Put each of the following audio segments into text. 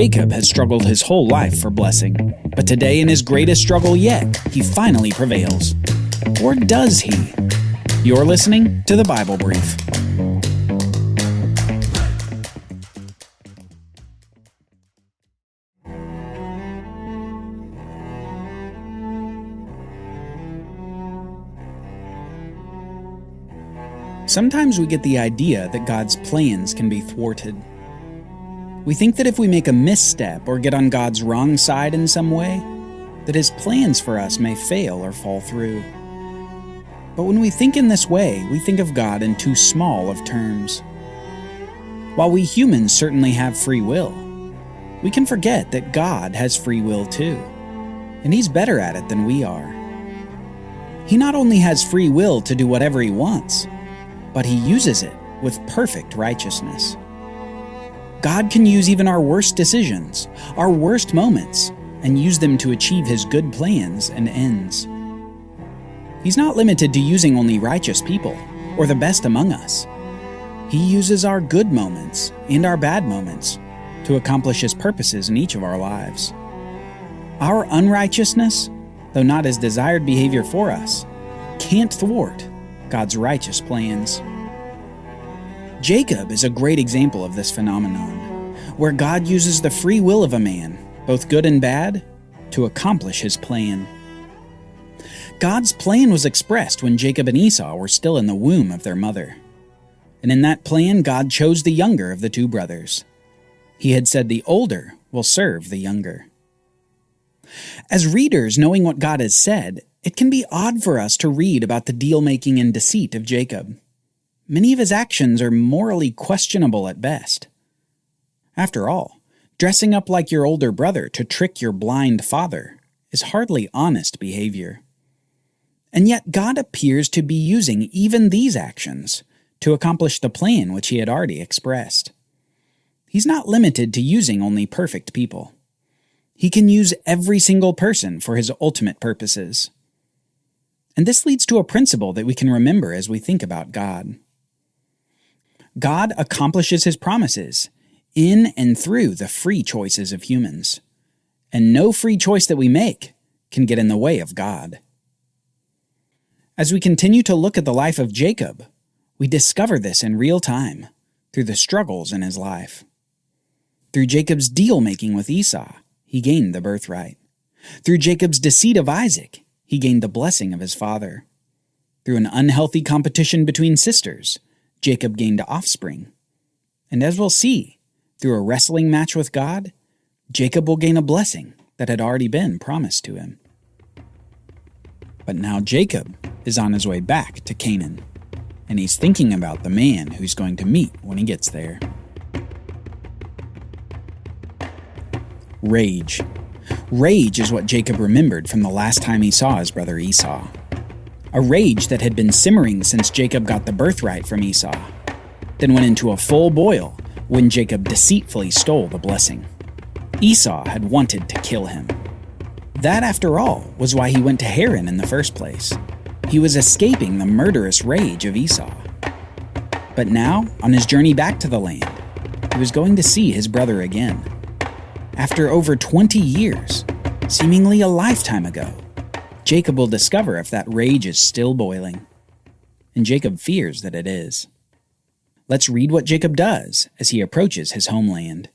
Jacob has struggled his whole life for blessing, but today in his greatest struggle yet, he finally prevails. Or does he? You're listening to the Bible Brief. Sometimes we get the idea that God's plans can be thwarted. We think that if we make a misstep or get on God's wrong side in some way, that His plans for us may fail or fall through. But when we think in this way, we think of God in too small of terms. While we humans certainly have free will, we can forget that God has free will too, and He's better at it than we are. He not only has free will to do whatever He wants, but He uses it with perfect righteousness. God can use even our worst decisions, our worst moments, and use them to achieve His good plans and ends. He's not limited to using only righteous people or the best among us. He uses our good moments and our bad moments to accomplish His purposes in each of our lives. Our unrighteousness, though not His desired behavior for us, can't thwart God's righteous plans. Jacob is a great example of this phenomenon, where God uses the free will of a man, both good and bad, to accomplish His plan. God's plan was expressed when Jacob and Esau were still in the womb of their mother. And in that plan, God chose the younger of the two brothers. He had said the older will serve the younger. As readers, knowing what God has said, it can be odd for us to read about the deal-making and deceit of Jacob. Many of his actions are morally questionable at best. After all, dressing up like your older brother to trick your blind father is hardly honest behavior. And yet God appears to be using even these actions to accomplish the plan which He had already expressed. He's not limited to using only perfect people. He can use every single person for His ultimate purposes. And this leads to a principle that we can remember as we think about God. God accomplishes His promises in and through the free choices of humans, and no free choice that we make can get in the way of God. As we continue to look at the life of Jacob, we discover this in real time through the struggles in his life. Through Jacob's deal-making with Esau, he gained the birthright. Through Jacob's deceit of Isaac, he gained the blessing of his father. Through an unhealthy competition between sisters, Jacob gained offspring. And as we'll see, through a wrestling match with God, Jacob will gain a blessing that had already been promised to him. But now Jacob is on his way back to Canaan, and he's thinking about the man who's going to meet when he gets there. Rage. Rage is what Jacob remembered from the last time he saw his brother Esau. A rage that had been simmering since Jacob got the birthright from Esau, then went into a full boil when Jacob deceitfully stole the blessing. Esau had wanted to kill him. That, after all, was why he went to Haran in the first place. He was escaping the murderous rage of Esau. But now, on his journey back to the land, he was going to see his brother again. After over 20 years, seemingly a lifetime ago, Jacob will discover if that rage is still boiling. And Jacob fears that it is. Let's read what Jacob does as he approaches his homeland.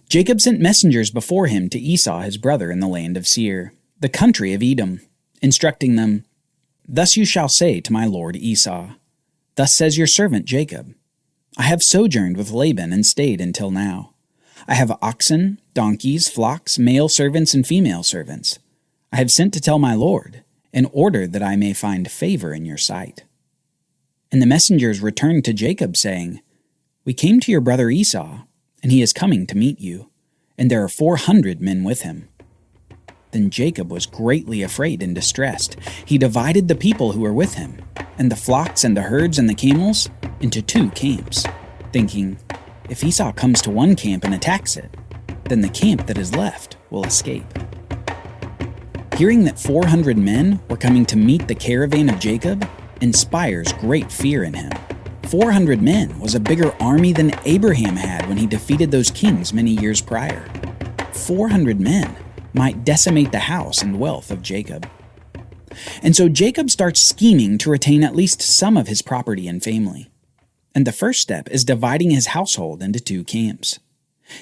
Jacob sent messengers before him to Esau his brother in the land of Seir, the country of Edom, instructing them, "Thus you shall say to my lord Esau, Thus says your servant Jacob, I have sojourned with Laban and stayed until now. I have oxen, donkeys, flocks, male servants and female servants. I have sent to tell my lord, in order that I may find favor in your sight." And the messengers returned to Jacob, saying, "We came to your brother Esau, and he is coming to meet you, and there are 400 men with him." Then Jacob was greatly afraid and distressed. He divided the people who were with him, and the flocks and the herds and the camels, into 2 camps, thinking, if Esau comes to one camp and attacks it, then the camp that is left will escape. Hearing that 400 men were coming to meet the caravan of Jacob inspires great fear in him, 400 men was a bigger army than Abraham had when he defeated those kings many years prior. 400 men might decimate the house and wealth of Jacob. And so Jacob starts scheming to retain at least some of his property and family. And the first step is dividing his household into 2 camps.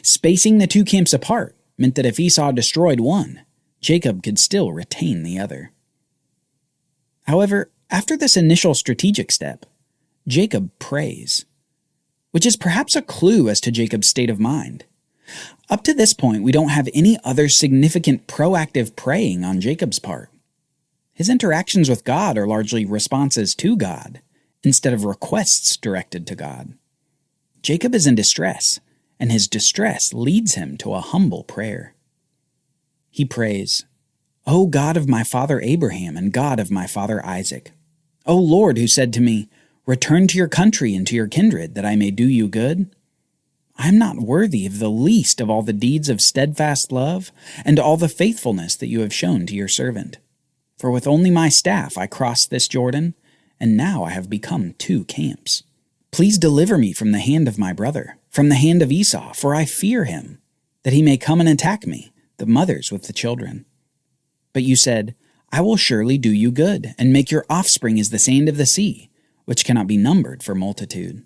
Spacing the 2 camps apart meant that if Esau destroyed one, Jacob could still retain the other. However, after this initial strategic step, Jacob prays, which is perhaps a clue as to Jacob's state of mind. Up to this point, we don't have any other significant proactive praying on Jacob's part. His interactions with God are largely responses to God, instead of requests directed to God. Jacob is in distress, and his distress leads him to a humble prayer. He prays, "O God of my father Abraham and God of my father Isaac, O Lord, who said to me, 'Return to your country and to your kindred, that I may do you good,' I am not worthy of the least of all the deeds of steadfast love and all the faithfulness that you have shown to your servant. For with only my staff I crossed this Jordan, and now I have become 2 camps. Please deliver me from the hand of my brother, from the hand of Esau, for I fear him, that he may come and attack me, the mothers with the children. But you said, I will surely do you good, and make your offspring as the sand of the sea, which cannot be numbered for multitude."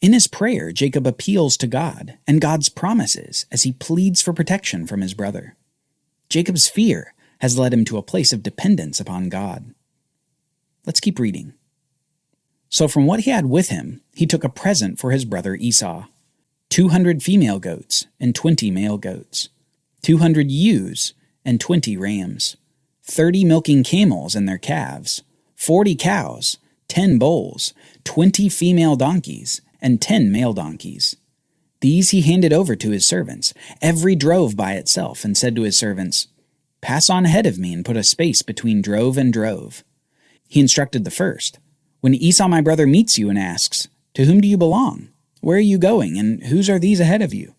In his prayer, Jacob appeals to God and God's promises as he pleads for protection from his brother. Jacob's fear has led him to a place of dependence upon God. Let's keep reading. So from what he had with him, he took a present for his brother Esau, 200 female goats and 20 male goats, 200 ewes and 20 rams, 30 milking camels and their calves, 40 cows, 10 bulls, 20 female donkeys, and 10 male donkeys. These he handed over to his servants, every drove by itself, and said to his servants, "Pass on ahead of me and put a space between drove and drove." He instructed the first, "When Esau my brother meets you and asks, 'To whom do you belong? Where are you going, and whose are these ahead of you?'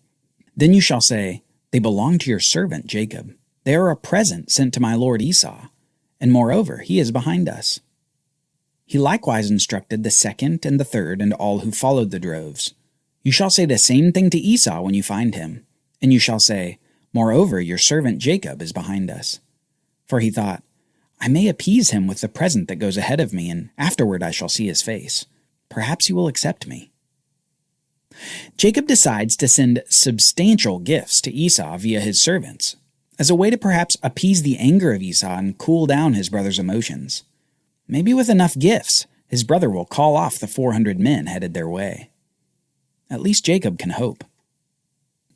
Then you shall say, 'They belong to your servant Jacob. They are a present sent to my lord Esau, and moreover, he is behind us.'" He likewise instructed the second and the third and all who followed the droves. "You shall say the same thing to Esau when you find him, and you shall say, 'Moreover, your servant Jacob is behind us.' For he thought, I may appease him with the present that goes ahead of me, and afterward I shall see his face. Perhaps he will accept me." Jacob decides to send substantial gifts to Esau via his servants, as a way to perhaps appease the anger of Esau and cool down his brother's emotions. Maybe with enough gifts, his brother will call off the 400 men headed their way. At least Jacob can hope.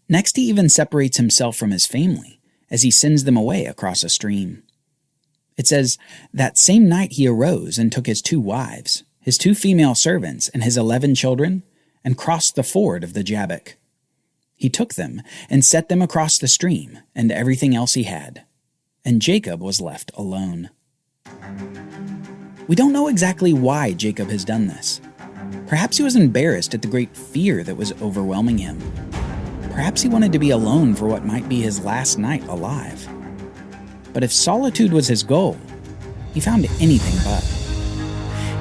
Next, he even separates himself from his family as he sends them away across a stream. It says, "That same night he arose and took his 2 wives, his 2 female servants, and his 11 children, and crossed the ford of the Jabbok. He took them and set them across the stream, and everything else he had. And Jacob was left alone." We don't know exactly why Jacob has done this. Perhaps he was embarrassed at the great fear that was overwhelming him. Perhaps he wanted to be alone for what might be his last night alive. But if solitude was his goal, he found anything but.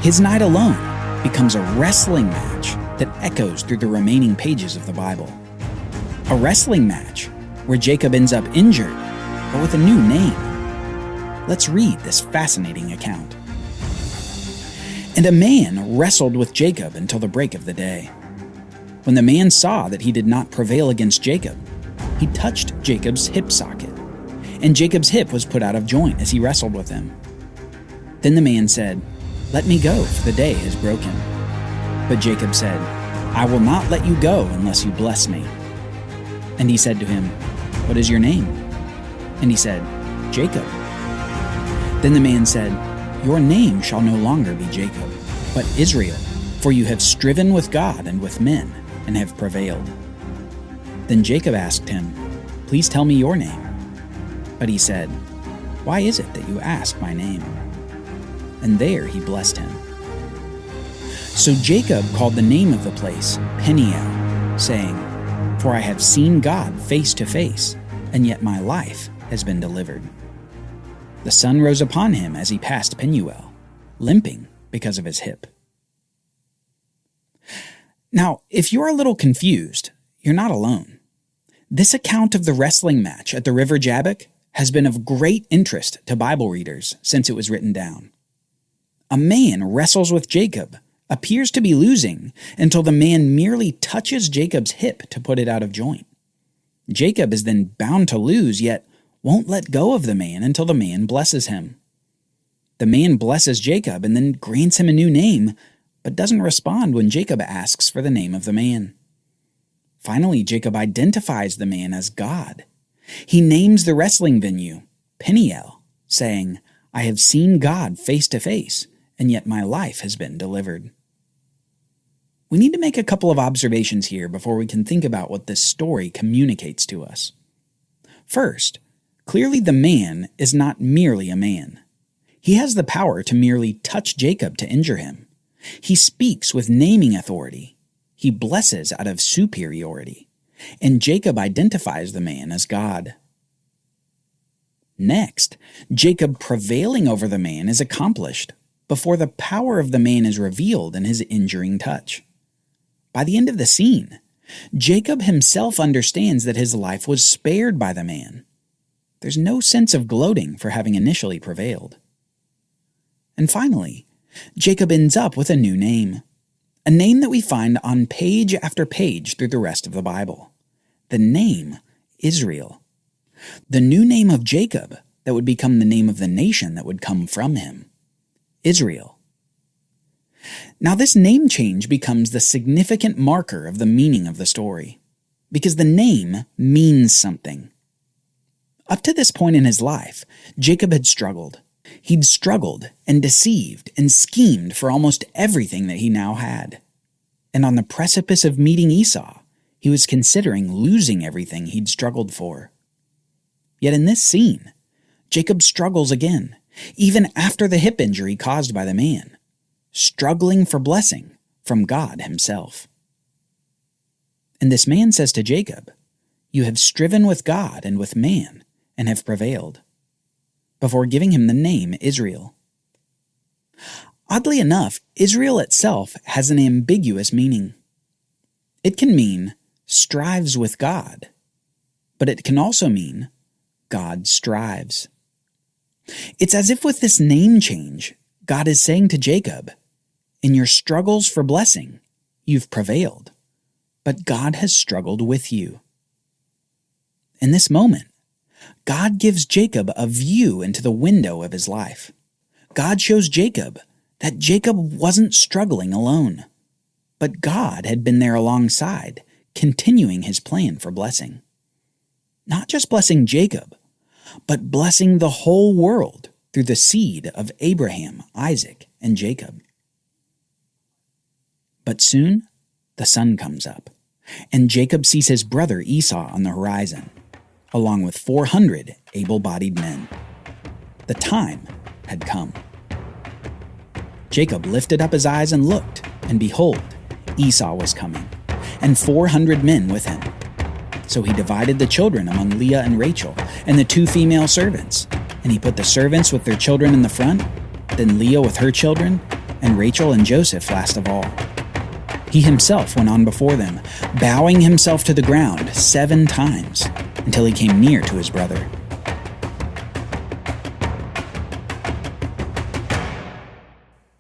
His night alone becomes a wrestling match that echoes through the remaining pages of the Bible. A wrestling match where Jacob ends up injured, but with a new name. Let's read this fascinating account. "And a man wrestled with Jacob until the break of the day. When the man saw that he did not prevail against Jacob, he touched Jacob's hip socket, and Jacob's hip was put out of joint as he wrestled with him. Then the man said, 'Let me go, for the day has broken.' But Jacob said, 'I will not let you go unless you bless me.' And he said to him, 'What is your name?' And he said, 'Jacob.' Then the man said, 'Your name shall no longer be Jacob, but Israel, for you have striven with God and with men, and have prevailed.' Then Jacob asked him, 'Please tell me your name.' But he said, 'Why is it that you ask my name?' And there he blessed him. So Jacob called the name of the place Peniel, saying, 'For I have seen God face to face, and yet my life has been delivered.' The sun rose upon him as he passed Penuel, limping because of his hip." Now, if you're a little confused, you're not alone. This account of the wrestling match at the River Jabbok has been of great interest to Bible readers since it was written down. A man wrestles with Jacob, appears to be losing, until the man merely touches Jacob's hip to put it out of joint. Jacob is then bound to lose, yet won't let go of the man until the man blesses him. The man blesses Jacob and then grants him a new name, but doesn't respond when Jacob asks for the name of the man. Finally, Jacob identifies the man as God. He names the wrestling venue Peniel, saying, "I have seen God face to face, and yet my life has been delivered." We need to make a couple of observations here before we can think about what this story communicates to us. First, clearly the man is not merely a man. He has the power to merely touch Jacob to injure him. He speaks with naming authority. He blesses out of superiority. And Jacob identifies the man as God. Next, Jacob prevailing over the man is accomplished before the power of the man is revealed in his injuring touch. By the end of the scene, Jacob himself understands that his life was spared by the man. There's no sense of gloating for having initially prevailed. And finally, Jacob ends up with a new name, a name that we find on page after page through the rest of the Bible. The name Israel. The new name of Jacob that would become the name of the nation that would come from him. Israel. Now this name change becomes the significant marker of the meaning of the story, because the name means something. Up to this point in his life, Jacob had struggled. He'd struggled and deceived and schemed for almost everything that he now had. And on the precipice of meeting Esau, he was considering losing everything he'd struggled for. Yet in this scene, Jacob struggles again, even after the hip injury caused by the man, struggling for blessing from God himself. And this man says to Jacob, "You have striven with God and with man, and have prevailed," before giving him the name Israel. Oddly enough, Israel itself has an ambiguous meaning. It can mean strives with God, but it can also mean God strives. It's as if with this name change, God is saying to Jacob, in your struggles for blessing, you've prevailed, but God has struggled with you. In this moment, God gives Jacob a view into the window of his life. God shows Jacob that Jacob wasn't struggling alone, but God had been there alongside, continuing his plan for blessing. Not just blessing Jacob, but blessing the whole world through the seed of Abraham, Isaac, and Jacob. But soon, the sun comes up, and Jacob sees his brother Esau on the horizon, along with 400 able-bodied men. The time had come. Jacob lifted up his eyes and looked, and behold, Esau was coming, and 400 men with him. So he divided the children among Leah and Rachel, and the 2 female servants, and he put the servants with their children in the front, then Leah with her children, and Rachel and Joseph last of all. He himself went on before them, bowing himself to the ground 7 times, until he came near to his brother.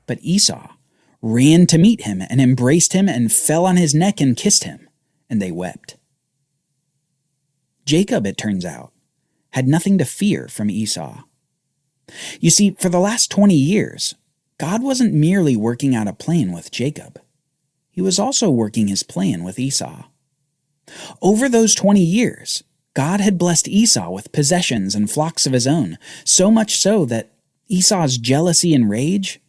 But Esau ran to meet him and embraced him and fell on his neck and kissed him, and they wept. Jacob, it turns out, had nothing to fear from Esau. You see, for the last 20 years, God wasn't merely working out a plan with Jacob. He was also working his plan with Esau. Over those 20 years, God had blessed Esau with possessions and flocks of his own, so much so that Esau's jealousy and rage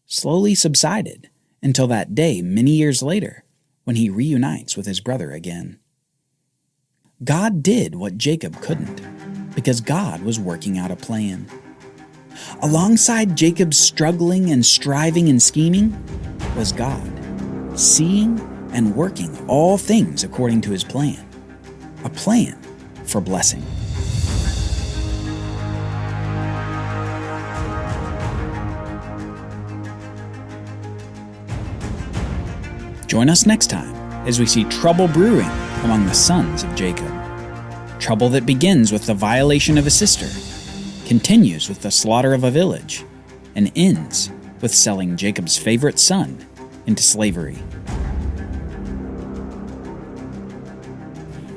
slowly subsided until that day many years later when he reunites with his brother again. God did what Jacob couldn't, because God was working out a plan. Alongside Jacob's struggling and striving and scheming was God, seeing and working all things according to his plan, a plan for blessing. Join us next time as we see trouble brewing among the sons of Jacob. Trouble that begins with the violation of a sister, continues with the slaughter of a village, and ends with selling Jacob's favorite son into slavery.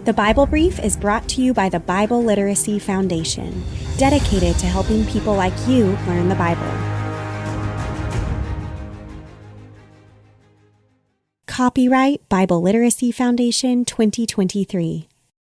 The Bible Brief is brought to you by the Bible Literacy Foundation, dedicated to helping people like you learn the Bible. Copyright Bible Literacy Foundation 2023.